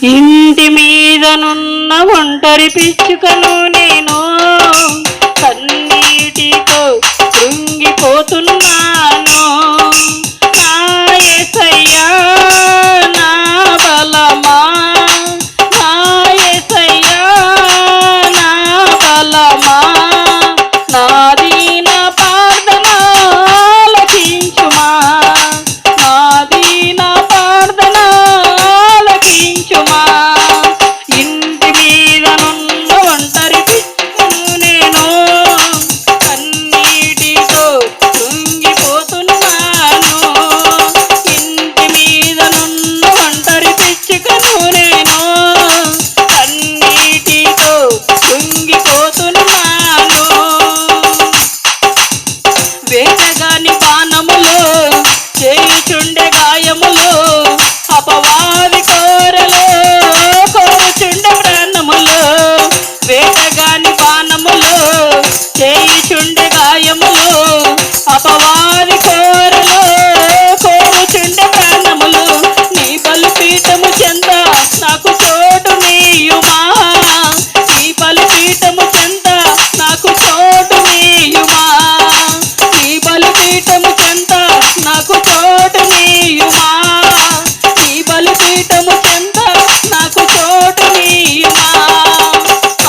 ఇంటి మీదనున్న ఒంటరి పిచ్చుకను నేను కన్నీటితో కృంగిపోతున్నాను. నా యేసయ్యా నా బలమా, నా యేసయ్యా నా బలమా, నా దీన ప్రార్థన ఆలకించుమా, నా దీన ప్రార్థన ఆలకించుమా. ఇంటి మీదనున్న ఒంటరి పిచ్చుకను నేను కన్నీటితో కృంగిపోతున్నాను. ఇంటి మీదనున్న ఒంటరి పిచ్చుకను నేను కన్నీటితో కృంగిపోతున్నాను. వేటగాని బాణములు చేయుచుండె గాయములు, అపవాది కోరలో కోరుచుండె ప్రాణములు. వేటగాని బాణములు చేయుచుండె గాయములు, అపవాది కోరలో కోరుచుండె ప్రాణములు. నీ బలిపీఠము చెంత నాకు చోటు నీయుమా, నీ బలిపీఠము చెంత నాకు చోటు నీయుమా, నీ బలిపీఠము చెంత నాకు చోటు నీయుమా, నీ బలిపీఠము చెంత నాకు చోటు నీయుమా.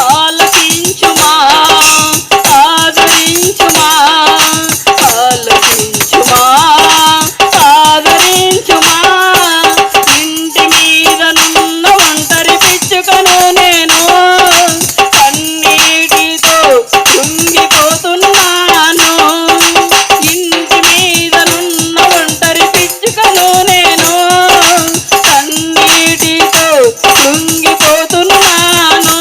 ఆలకించుమా, ఆదరించుమా, ఆలకించుమా, ఆదరించుమా. ఇంటి మీదనున్న ఒంటరి పిచ్చుకను నేను కన్నీటితో కృంగిపోతున్నాను. ఇంటి మీదనున్న ఒంటరి పిచ్చుకను నేను కన్నీటితో కృంగిపోతున్నాను.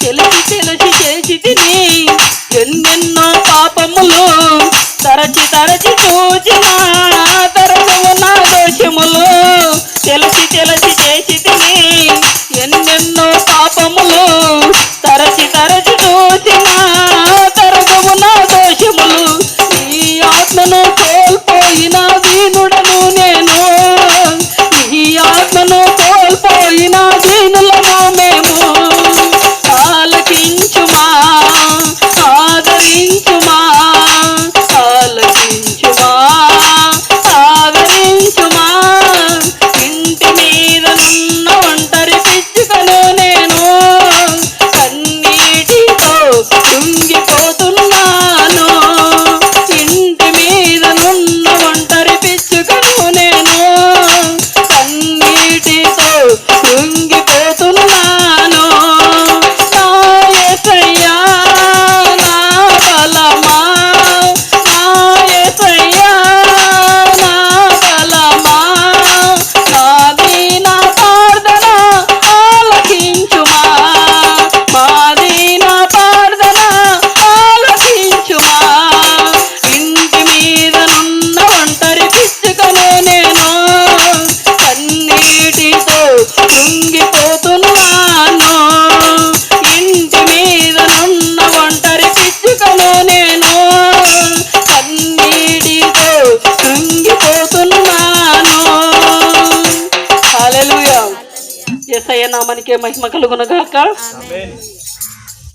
తెలిసి తెలిసి చేసి తిని ఎన్నెన్నో పాపములు, తరచి తరచి చూచిన తరచవు నా దోషములు. తెలిసి తెలిసి చేసి తిని ఎన్నెన్నో పాపములు, తరచి తరచి చూచిన తరచవు నా దోషములు. నీ ఆత్మను కోల్పోయిన దీనుడను నేను, నీ ఆత్మను కోల్పోయిన దీనులము మేము. ఆలకించుమా, ఆదరించుమా, ఆలకించుమా, ఆదరించుమా. ఇంటి మీదనున్న ఒంటరి పిచ్చుకను నేను కన్నీటితో కృంగిపోతున్నాను. ఇంటి మీదనున్న ఒంటరి పిచ్చుకను నేను కన్నీటితో కృంగిపోతున్నాను. నా యేసయ్యా నా బలమా, నా యేసయ్యా నా బలమా, నా దీన ప్రార్థన ఆలకించుమా, మా దీన ప్రార్థన ఆలకించుమా. ఇంటి మీదనున్న ఒంటరి పిచ్చుకను నేను కన్నీటితో కృంగిపోతున్నాను. ఇంటి మీదనున్న ఒంటరి పిచ్చుకను నేను కన్నీటితో కృంగిపోతున్నాను. హల్లెలూయా. యేసయ్య నామానికే మహిమ కలుగును గాక. ఆమేన్.